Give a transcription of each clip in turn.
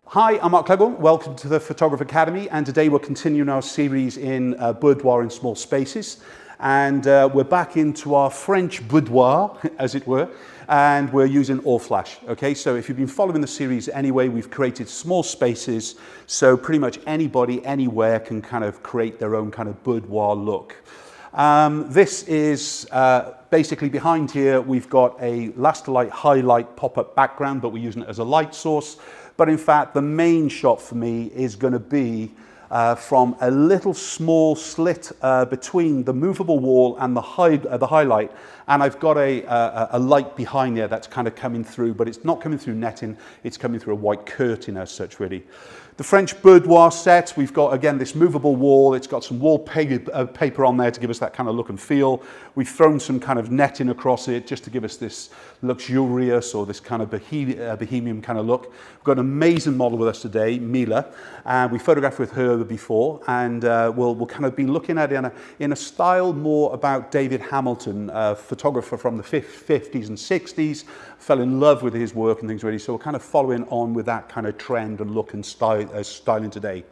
Hi, I'm Mark Cleghorn. Welcome to the Photographer Academy, and today we're continuing our series in boudoir in small spaces. And we're back into our French boudoir, as it were, and we're using all flash. Okay, so if you've been following the series anyway, we've created small spaces, so pretty much anybody, anywhere can kind of create their own kind of boudoir look. This is basically behind here, we've got a Lastolite Hi-Lite pop-up background, but we're using it as a light source. But in fact, the main shot for me is going to be from a little small slit between the movable wall and the highlight, and I've got a light behind there that's kind of coming through, but it's not coming through netting, it's coming through a white curtain as such, really. The French boudoir set, we've got, again, this movable wall. It's got some wallpaper on there to give us that kind of look and feel. We've thrown some kind of netting across it just to give us this luxurious or this kind of bohemian kind of look. We've got an amazing model with us today, Mila, and we photographed with her before, and we'll kind of be looking at it in a style more about David Hamilton, a photographer from the 50s and 60s, fell in love with his work and things really, so we're kind of following on with that kind of trend and look and styling today.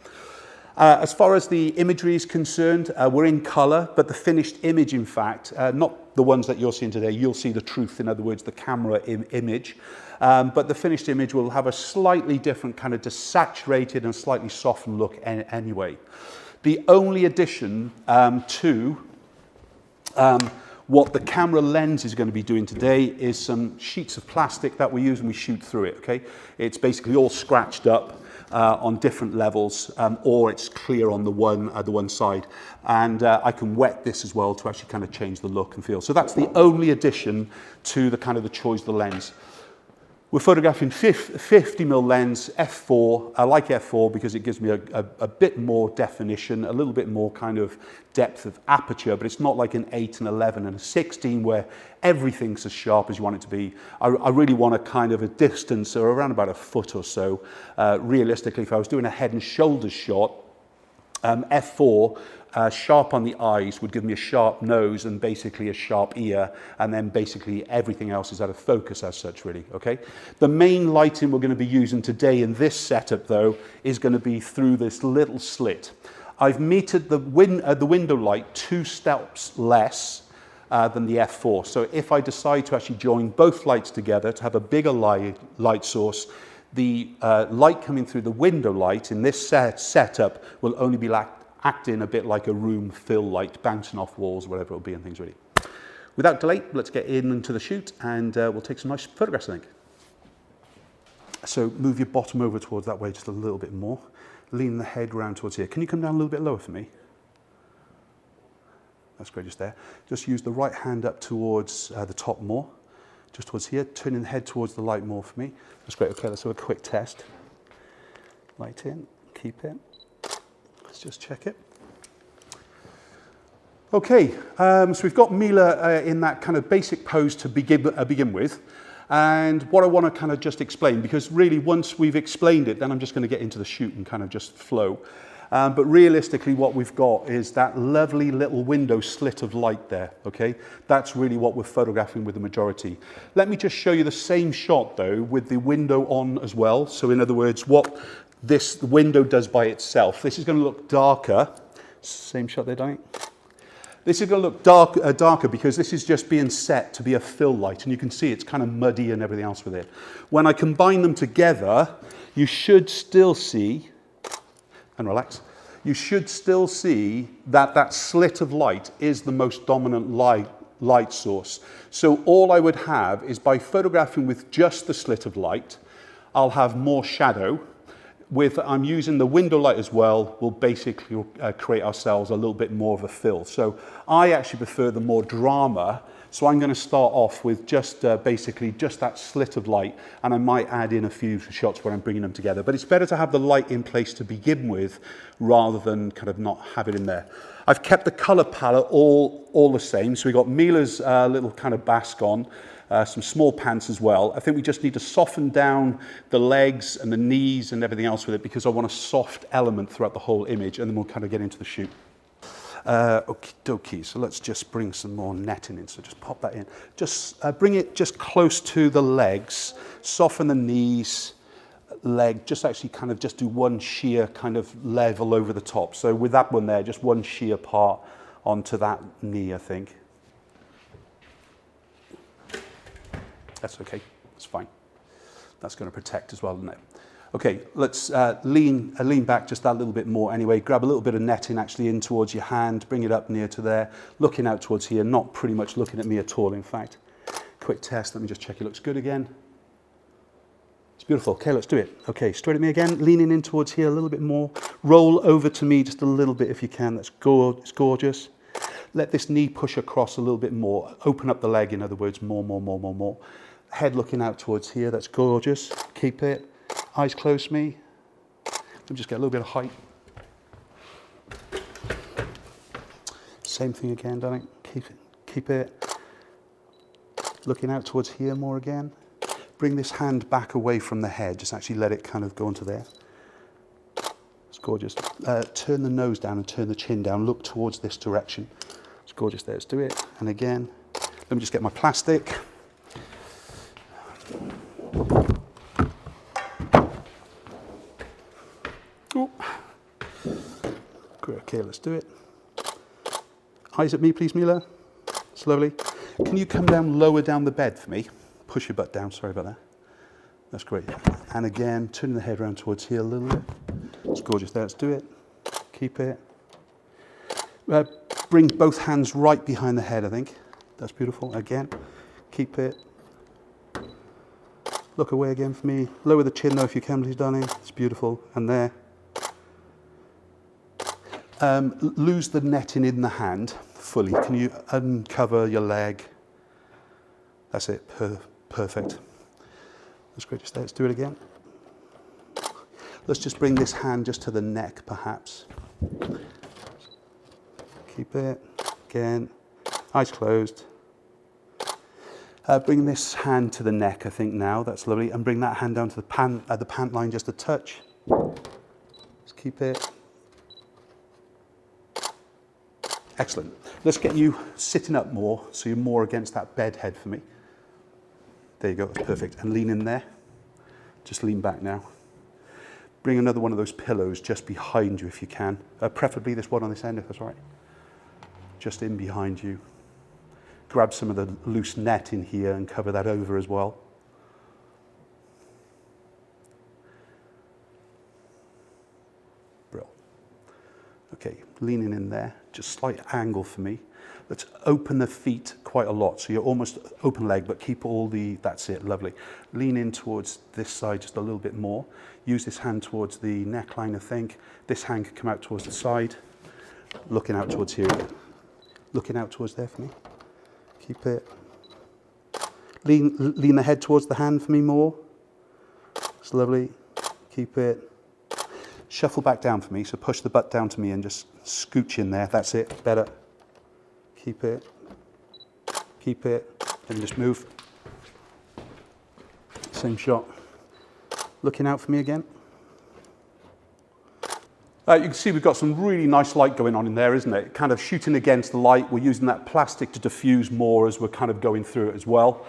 As far as the imagery is concerned, we're in color, but the finished image, in fact, not the ones that you're seeing today, you'll see the truth, in other words, the camera image, but the finished image will have a slightly different kind of desaturated and slightly softened look anyway. The only addition to what the camera lens is going to be doing today is some sheets of plastic that we use and we shoot through it, okay? It's basically all scratched up on different levels, or it's clear on the one side. And I can wet this as well to actually kind of change the look and feel. So that's the only addition to the kind of the choice of the lens. We're photographing 50mm lens, f4. I like f4 because it gives me a bit more definition, a little bit more kind of depth of aperture, but it's not like an 8 and 11 and a 16 where everything's as sharp as you want it to be. I really want a kind of a distance or around about a foot or so. Realistically, if I was doing a head and shoulders shot, f4, sharp on the eyes would give me a sharp nose and basically a sharp ear, and then basically everything else is out of focus as such, really, okay? The main lighting we're going to be using today in this setup, though, is going to be through this little slit. I've metered the window light 2 steps less than the f4, so if I decide to actually join both lights together to have a bigger light source, the light coming through the window light in this setup will only be acting a bit like a room fill light, bouncing off walls, whatever it'll be, and things really. Without delay, let's get into the shoot, and we'll take some nice photographs, I think. So move your bottom over towards that way just a little bit more. Lean the head round towards here. Can you come down a little bit lower for me? That's great, just there. Just use the right hand up towards the top more, just towards here, turning the head towards the light more for me. That's great, okay, let's have a quick test. Light in, keep it. Let's just check it. Okay, so we've got Mila in that kind of basic pose to begin with. And what I want to kind of just explain, because really once we've explained it, then I'm just going to get into the shoot and kind of just flow. But realistically, what we've got is that lovely little window slit of light there, okay? That's really what we're photographing with the majority. Let me just show you the same shot, though, with the window on as well. So in other words, what this window does by itself. This is going to look darker. Same shot there, Danny. This is going to look darker because this is just being set to be a fill light, and you can see it's kind of muddy and everything else with it. When I combine them together, you should still see, and relax, you should still see that that slit of light is the most dominant light source. So all I would have is, by photographing with just the slit of light, I'll have more shadow. I'm using the window light as well, we'll basically create ourselves a little bit more of a fill. So I actually prefer the more drama, so I'm going to start off with just basically just that slit of light, and I might add in a few shots where I'm bringing them together. But it's better to have the light in place to begin with rather than kind of not have it in there. I've kept the color palette all the same, so we've got Mila's little kind of basque on. Some small pants as well. I think we just need to soften down the legs and the knees and everything else with it, because I want a soft element throughout the whole image, and then we'll kind of get into the shoot. Okie dokie, so let's just bring some more netting in. So just pop that in. Just bring it just close to the legs, soften the knees, leg, just actually kind of just do one sheer kind of level over the top. So with that one there, just one sheer part onto that knee, I think. That's okay, it's fine. That's going to protect as well, isn't it? Okay, let's lean back just that little bit more anyway. Grab a little bit of netting actually in towards your hand, bring it up near to there, looking out towards here, not pretty much looking at me at all, in fact. Quick test, let me just check it looks good again. It's beautiful. Okay, let's do it. Okay, straight at me again, leaning in towards here a little bit more. Roll over to me just a little bit if you can. That's it's gorgeous. Let this knee push across a little bit more. Open up the leg, in other words, more. Head looking out towards here. That's gorgeous. Keep it. Eyes close me. Let me just get a little bit of height. Same thing again, darling. Keep it. Looking out towards here more again. Bring this hand back away from the head. Just actually let it kind of go onto there. It's gorgeous. Turn the nose down and turn the chin down. Look towards this direction. It's gorgeous there. Let's do it. And again, let me just get my plastic. Oh. Okay, let's do it. Eyes at me, please, Mila. Slowly. Can you come down lower down the bed for me? Push your butt down, sorry about that. That's great. And again, turning the head around towards here a little bit. It's gorgeous there, let's do it. Keep it. Bring both hands right behind the head, I think. That's beautiful. Again, keep it. Look away again for me. Lower the chin though if you can, please, darling. It's beautiful. And there. Lose the netting in the hand fully. Can you uncover your leg? That's it. Perfect. That's great. Just there. Let's do it again. Let's just bring this hand just to the neck, perhaps. Keep it. Again. Eyes closed. Bring this hand to the neck, I think now. That's lovely. And bring that hand down to the pant line just a touch. Just keep it. Excellent. Let's get you sitting up more, so you're more against that bed head for me. There you go, that's perfect. And lean in there. Just lean back now. Bring another one of those pillows just behind you if you can. Preferably this one on this end, if that's all right. Just in behind you. Grab some of the loose net in here and cover that over as well. Brill. Okay, leaning in there, just slight angle for me. Let's open the feet quite a lot. So you're almost open leg, but keep all the, that's it, lovely. Lean in towards this side just a little bit more. Use this hand towards the neckline, I think. This hand can come out towards the side. Looking out towards here. Looking out towards there for me. Keep it. Lean the head towards the hand for me more. It's lovely. Keep it. Shuffle back down for me, so push the butt down to me and just scooch in there. That's it, better. Keep it. Keep it. Then just move. Same shot. Looking out for me again. You can see we've got some really nice light going on in there, isn't it? Kind of shooting against the light. We're using that plastic to diffuse more as we're kind of going through it as well.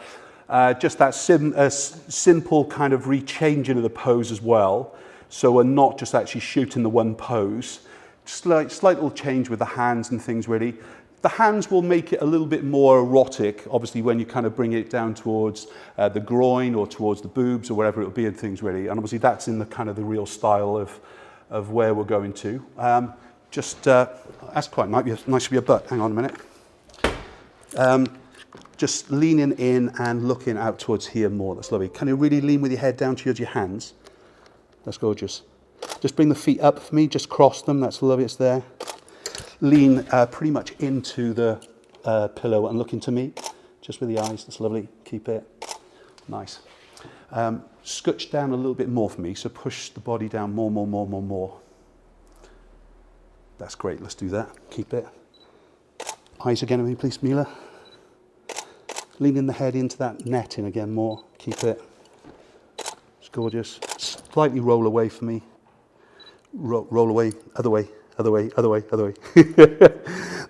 Just that simple kind of rechanging of the pose as well. So we're not just actually shooting the one pose. Slight little change with the hands and things really. The hands will make it a little bit more erotic, obviously, when you kind of bring it down towards the groin or towards the boobs or wherever it will be and things really. And obviously that's in the kind of the real style of where we're going to. That's quite nice to be a butt. Hang on a minute. Just leaning in and looking out towards here more. That's lovely. Can you really lean with your head down towards your hands? That's gorgeous. Just bring the feet up for me. Just cross them. That's lovely. It's there. Lean pretty much into the pillow and look into me. Just with the eyes. That's lovely. Keep it. Nice. Scooch down a little bit more for me. So push the body down more. That's great. Let's do that. Keep it. Eyes again at me, please, Mila. Leaning the head into that netting again more. Keep it. It's gorgeous. Slightly roll away for me. Roll away. Other way.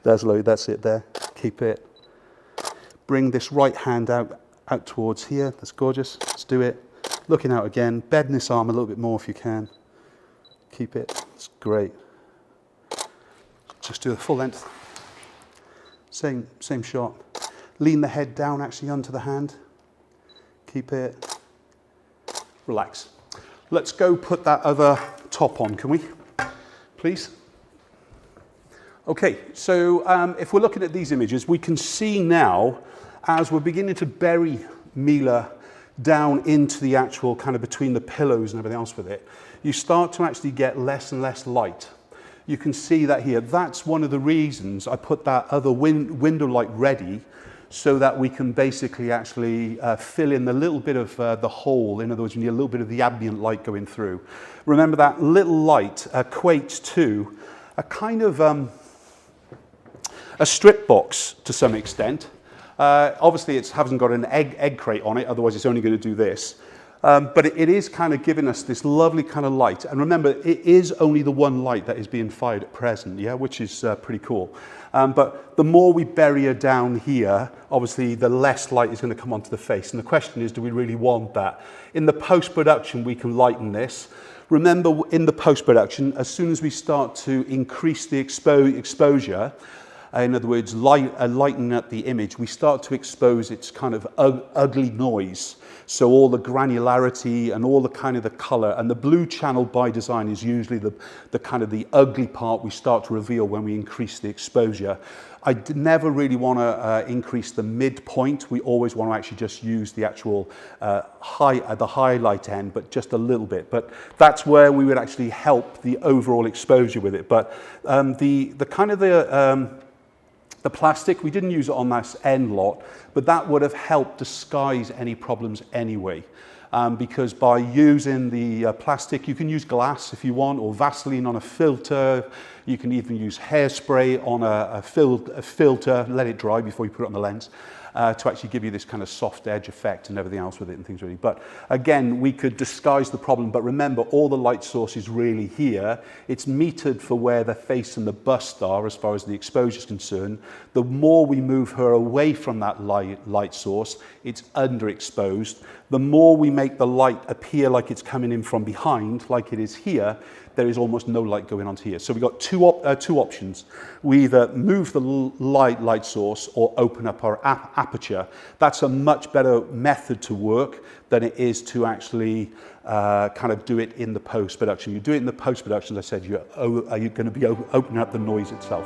There's low, that's it there. Keep it. Bring this right hand out towards here. That's gorgeous. Let's do it. Looking out again. Bend this arm a little bit more if you can. Keep it. It's great. Just do the full length. Same shot. Lean the head down actually onto the hand. Keep it. Relax. Let's go put that other top on, can we? Please. Okay, so if we're looking at these images, we can see now, as we're beginning to bury Mila down into the actual kind of between the pillows and everything else with it, you start to actually get less and less light. You can see that here. That's one of the reasons I put that other window light ready, so that we can basically actually fill in the little bit of the hole. In other words, you need a little bit of the ambient light going through. Remember that little light equates to a kind of a strip box to some extent. Obviously it hasn't got an egg crate on it, otherwise it's only going to do this. But it is kind of giving us this lovely kind of light. And remember, it is only the one light that is being fired at present, yeah, which is pretty cool. But the more we bury her down here, obviously the less light is going to come onto the face. And the question is, do we really want that? In the post-production, we can lighten this. Remember, in the post-production, as soon as we start to increase the exposure, in other words, lighten up the image, we start to expose its kind of ugly noise. So all the granularity and all the kind of the color, and the blue channel by design is usually the kind of the ugly part we start to reveal when we increase the exposure. I never really want to increase the midpoint. We always want to actually just use the actual the highlight end, but just a little bit. But that's where we would actually help the overall exposure with it. But the kind of the plastic, we didn't use it on that end lot, but that would have helped disguise any problems anyway. Because by using the plastic, you can use glass if you want, or Vaseline on a filter. You can even use hairspray on a filter, let it dry before you put it on the lens, to actually give you this kind of soft edge effect and everything else with it and things really. But again, we could disguise the problem, but remember, all the light source is really here. It's metered for where the face and the bust are as far as the exposure is concerned. The more we move her away from that light source, it's underexposed. The more we make the light appear like it's coming in from behind, like it is here, there is almost no light going onto here. So we've got two options. We either move the light source or open up our aperture. That's a much better method to work than it is to actually kind of do it in the post-production. You do it in the post-production, as I said, you're going to be opening up the noise itself.